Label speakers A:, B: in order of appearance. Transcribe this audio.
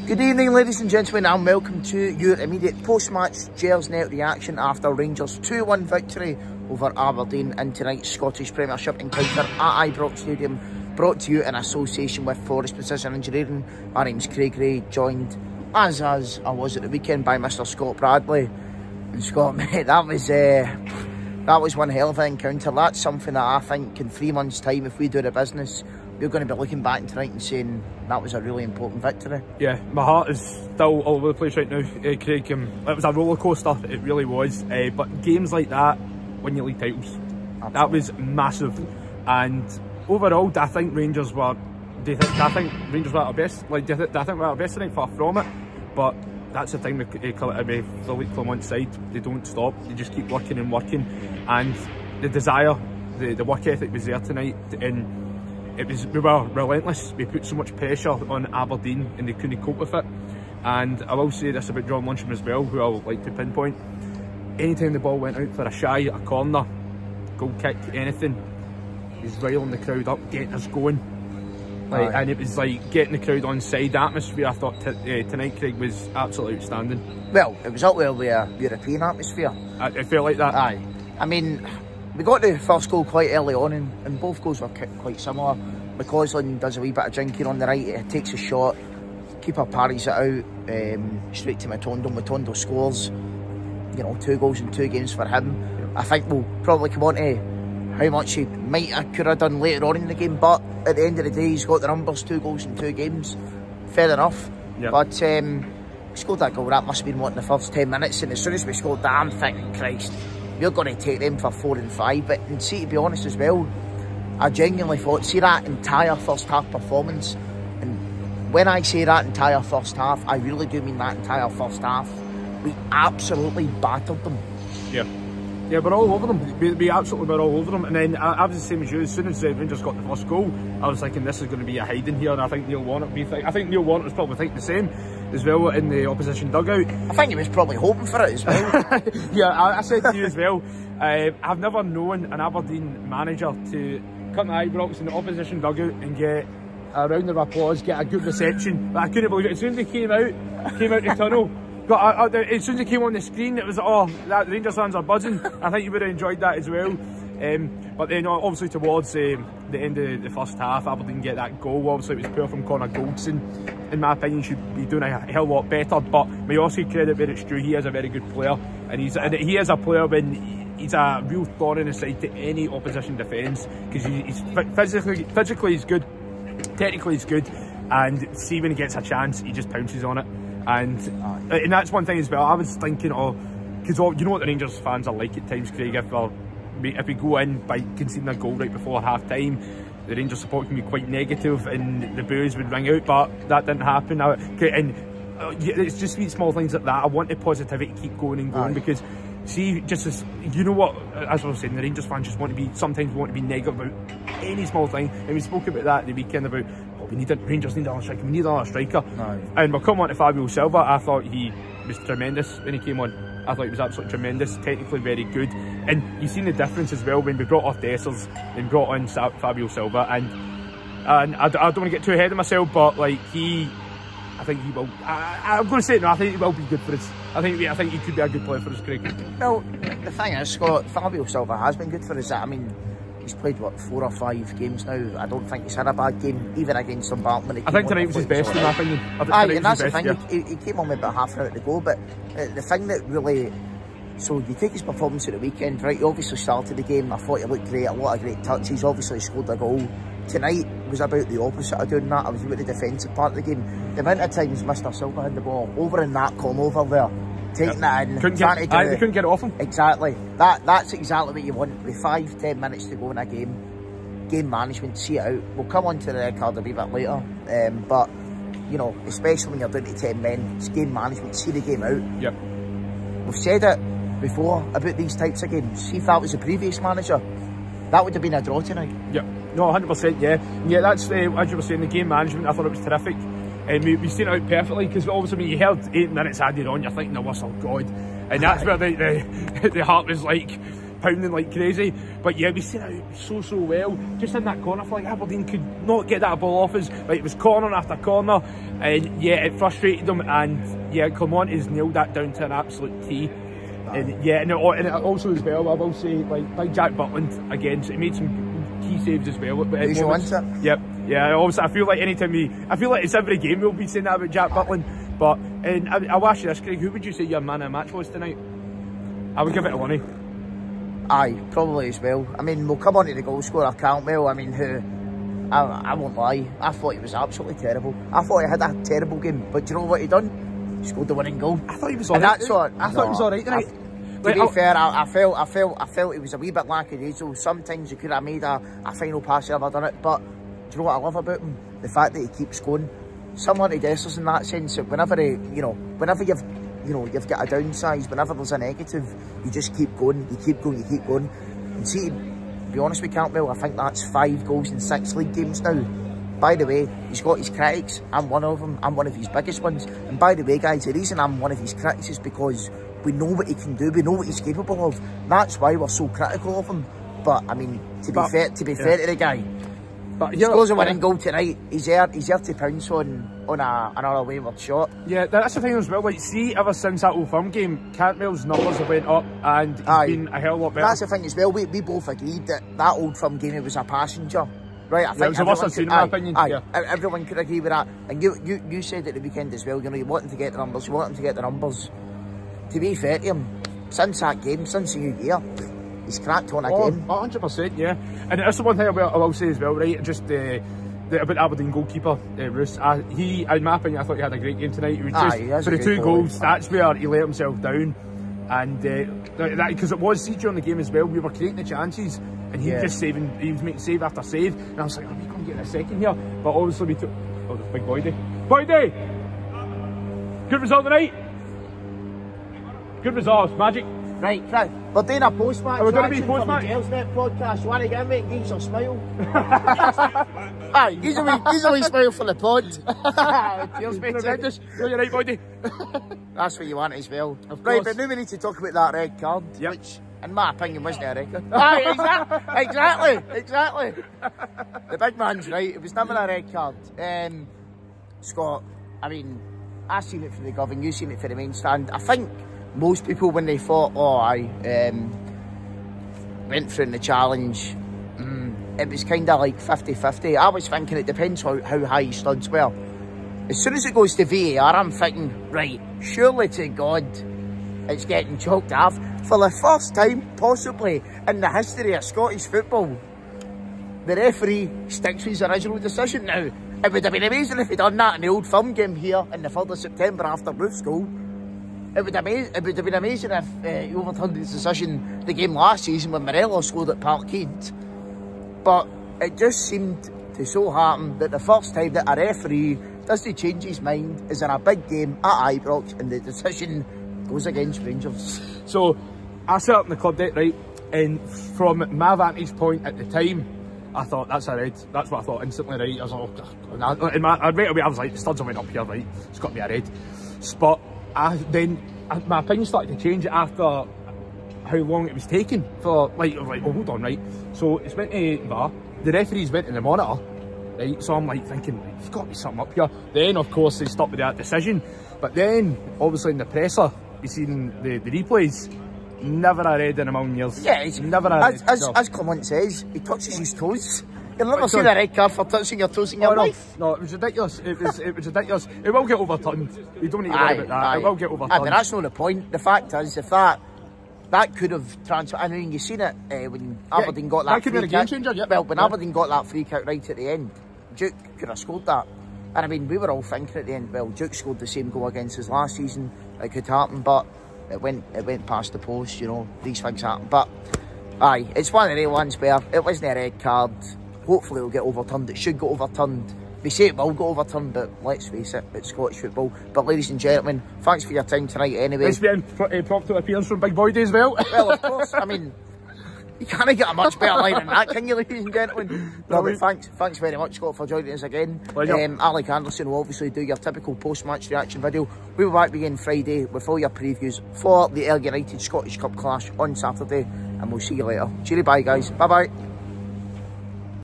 A: Good evening, ladies and gentlemen, and welcome to your immediate post-match Gers Net reaction after Rangers' 2-1 victory over Aberdeen in tonight's Scottish Premiership encounter at Ibrox Stadium, brought to you in association with Forest Precision Engineering. My name's Kris, joined, as I was at the weekend, by Mr. Scott Bradley. And Scott, mate, that was one hell of an encounter. That's something that I think in 3 months' time, if we do the business, we're going to be looking back tonight and saying that was a really important victory. Yeah, my heart is still all over the place right now, Craig. It was a roller coaster, it really was. But games like that win you league titles. Absolutely. That was massive. And overall, I think Rangers were. I think Rangers were at our best. Like, I think we were at our best tonight, far from it. But that's the thing with the Clement side. They don't stop. They just keep working and working. And the desire, the work ethic was there tonight. And we were relentless. We put so much pressure on Aberdeen and they couldn't cope with it. And I will say this about John Luncham as well, who I would like to pinpoint. Anytime the ball went out for a shy, a corner, goal kick, anything, he's riling the crowd up, getting us going. And it was like getting the crowd on side. The atmosphere I thought tonight, Craig, was absolutely outstanding. Well, it was up there with a European atmosphere. It felt like that. Aye. I mean, we got the first goal quite early on, and both goals were quite similar. McCausland does a wee bit of drinking on the right, it takes a shot, keeper parries it out, straight to Matondo. Matondo scores, you know, 2 goals in 2 games for him. I think we'll probably come on to how much he could have done later on in the game, but at the end of the day, he's got the numbers, 2 goals in 2 games, fair enough. Yep. But we scored that goal, that must have been what, in the first 10 minutes, and as soon as we scored that, I'm thinking, Christ, we're going to take them for 4 and 5. But and see, to be honest as well, I genuinely thought, see that entire first half performance, and when I say that entire first half, I really do mean that entire first half. We absolutely battered them. Yeah, we're all over them. We absolutely were all over them. And then I was the same as you. As soon as Rangers got the first goal, I was thinking this is going to be a hiding here. And I think Neil Warnock was probably thinking the same as well in the opposition dugout. I think he was probably hoping for it as well. Yeah, I said to you as well, I've never known an Aberdeen manager to come to Ibrox in the opposition dugout and get a round of applause, get a good reception. But I couldn't believe it. As soon as they came out the tunnel, as soon as it came on the screen, it was, oh, that Rangers fans are buzzing. I think you would have enjoyed that as well. But then obviously towards the end of the first half, Aberdeen get that goal. Obviously it was poor from Connor Goldson. In my opinion, should be doing a hell of a lot better. But we also credit where it's true. He is a very good player, and he is a player when he's a real thorn in the side to any opposition defence, because he's physically he's good, technically he's good, and see when he gets a chance, he just pounces on it. And that's one thing as well. I was thinking, because you know what the Rangers fans are like at times, Craig. If we go in by conceding a goal right before half time, the Rangers support can be quite negative and the boos would ring out, but that didn't happen. And it's just sweet small things like that. I want the positivity to keep going and going, because see, just as you know what, as I was saying, the Rangers fans just sometimes want to be negative about any small thing, and we spoke about that the weekend about, Rangers need another striker, we need another striker. And we'll come on to Fabio Silva. I thought he was tremendous when he came on. I thought he was absolutely tremendous, technically very good. And you've seen the difference as well when we brought off Dessers and brought on Fabio Silva. And I don't want to get too ahead of myself, but like I think he will. I'm going to say it now. I think he will be good for us. I think he could be a good player for us, Craig. Well, the thing is, Scott, Fabio Silva has been good for us. I mean, he's played what, 4 or 5 games now. I don't think he's had a bad game, even against Dumbarton. I think tonight was his best, in my opinion. And that's the thing. Yeah. He came on with about half an hour to go, but the thing that really. So you take his performance at the weekend, right? He obviously started the game. I thought he looked great, a lot of great touches. Obviously scored a goal. Tonight was about the opposite of doing that. I was about the defensive part of the game. The amount of times Mr. Silva had the ball over in that corner over there, taking it in, they couldn't get it off him. Exactly. That's exactly what you want. With 5-10 minutes to go in a game management, see it out. We'll come on to the red card a wee bit later. But you know, especially when you're down to 10 men, it's game management. See the game out. Yep. We've said it before about these types of games. See if that was the previous manager, that would have been a draw tonight. Yep. No, 100%, yeah. Yeah, that's, as you were saying, the game management, I thought it was terrific. And we seen it out perfectly, because obviously when you heard 8 minutes added on, you're thinking, oh God. And that's where the heart was like,
B: pounding like crazy. But yeah, we set out so well. Just in that corner, I feel like Aberdeen could not get that ball off us. Like, it was corner after corner, and yeah, it frustrated them. And yeah, Clement has nailed that down to an absolute T. And yeah, and it also as well, I will say, like Jack Butland again, so he made some key saves as well.
A: Usual, isn't it?
B: Yep. Yeah, obviously I feel like I feel like it's every game we'll be saying that about Jack Butland. But I'll ask you this, Craig, who would you say your man of the match was tonight? I would give it to Lunny.
A: Aye, probably as well. I mean, we'll come on to the goal scorer, can't we? I mean, I won't lie, I thought he was absolutely terrible. I thought he had a terrible game, but do you know what he done? He scored the winning goal.
B: I thought he was alright. I thought he was alright tonight.
A: To be fair, I felt he was a wee bit lackadaisical. Sometimes he could have made a final pass, he never done it. But do you know what I love about him? The fact that he keeps going. Similar to Dessers in that sense, that whenever you've got a downside, whenever there's a negative, you just keep going, you keep going. And see, to be honest with Cantwell, I think that's 5 goals in 6 league games now. By the way, he's got his critics. I'm one of them. I'm one of his biggest ones. And by the way, guys, the reason I'm one of his critics is because we know what he can do. We know what he's capable of. That's why we're so critical of him. But I mean, to be fair to the guy, but he scores a winning goal tonight. He's there to pounce on another wayward shot.
B: Yeah, that's the thing as well. Like, see, ever since that Old Firm game, Cantwell's numbers have went up, and he's been a hell of a lot better.
A: That's the thing as well. We both agreed that Old Firm game, he was a passenger. Right, I think
B: it was a worse in my opinion. Yeah.
A: Everyone could agree with that. And you said at the weekend as well, you know, you want him to get the numbers, To be fair to him, since that game, since the new year, he's cracked on again.
B: 100%, yeah. And that's the one thing I will say as well, right? Just about the Aberdeen goalkeeper, Roos. In my opinion, I thought he had a great game tonight. He was just, for the 2 goals, that's where he let himself down. And because it was, see, during the game as well, we were creating the chances, and he was just saving, he was making save after save. And I was like, oh, we can't get a second here. But obviously we took, oh, the big boy day. Good result tonight. Good results, Magic.
A: Right, we're doing a post-match.
B: We're going to be post-match.
A: Gelsnet podcast. You want to get me? Give us a smile. Aye, give us a wee smile for the pod. Cheers, mate.
B: You're right, boy.
A: That's what you want as well. Right, but now we need to talk about that red card, which, in my opinion, wasn't a red card. Aye, exactly. The big man's right. It was never a red card. Scott, I mean, I seen it for the Govan, you seen it for the main stand. I think most people, when they thought, went through in the challenge, it was kind of like 50-50. I was thinking it depends how high his studs were. As soon as it goes to VAR, I'm thinking, right, surely to God, it's getting chalked off. For the first time, possibly, in the history of Scottish football, the referee sticks with his original decision. Now, it would have been amazing if he'd done that in the Old Firm game here in the 3rd of September after Roof's goal. It would have been amazing if he overturned his decision the game last season when Morelos scored at Parkhead. But it just seemed to so happen that the first time that a referee doesn't change his mind is in a big game at Ibrox and the decision goes against Rangers.
B: So I set up in the club deck, right, and from my vantage point at the time, I thought that's a red. That's what I thought instantly, right? I was like, oh, right away I was like, the studs went up here, right? It's got to be a red. But then my opinion started to change after how long it was taking for, like, oh, hold on, right? So it's went to VAR, the referees went to the monitor, right? So I'm like thinking, right, there's got to be something up here. Then of course they stopped with that decision, but then obviously in the presser, you seen the replays. Never a red in a million years.
A: Yeah, it's
B: never a red.
A: As Clement says, he touches his toes. You'll never see a red card for touching your toes in your life.
B: No, it was ridiculous. It was ridiculous. It will get overturned. You don't need to worry about that. It will get overturned.
A: But that's not the point. The fact is, if that could have transferred. I mean, you seen it when Aberdeen got that free kick. That could be a game changer. Yep. Well, when Aberdeen got that free kick right at the end, Duke could have scored that. And I mean, we were all thinking at the end, well, Duke scored the same goal against us last season. It could happen, but it went past the post. You know, these things happen. But aye, it's one of the ones where it wasn't a red card. Hopefully it'll get overturned. It should get overturned. We say it will get overturned, but let's face it, it's Scottish football. But ladies and gentlemen, thanks for your time tonight anyway.
B: Nice being propped to appearance from Big Boy Day as well.
A: Well, of course. I mean, you can't get a much better line than that, can you, ladies and gentlemen? No, but thanks very much, Scott, for joining us again. Alec Anderson will obviously do your typical post-match reaction video. We'll be back again Friday with all your previews for the Ayr United Scottish Cup clash on Saturday. and we'll see you later. Cheery bye, guys. Bye-bye.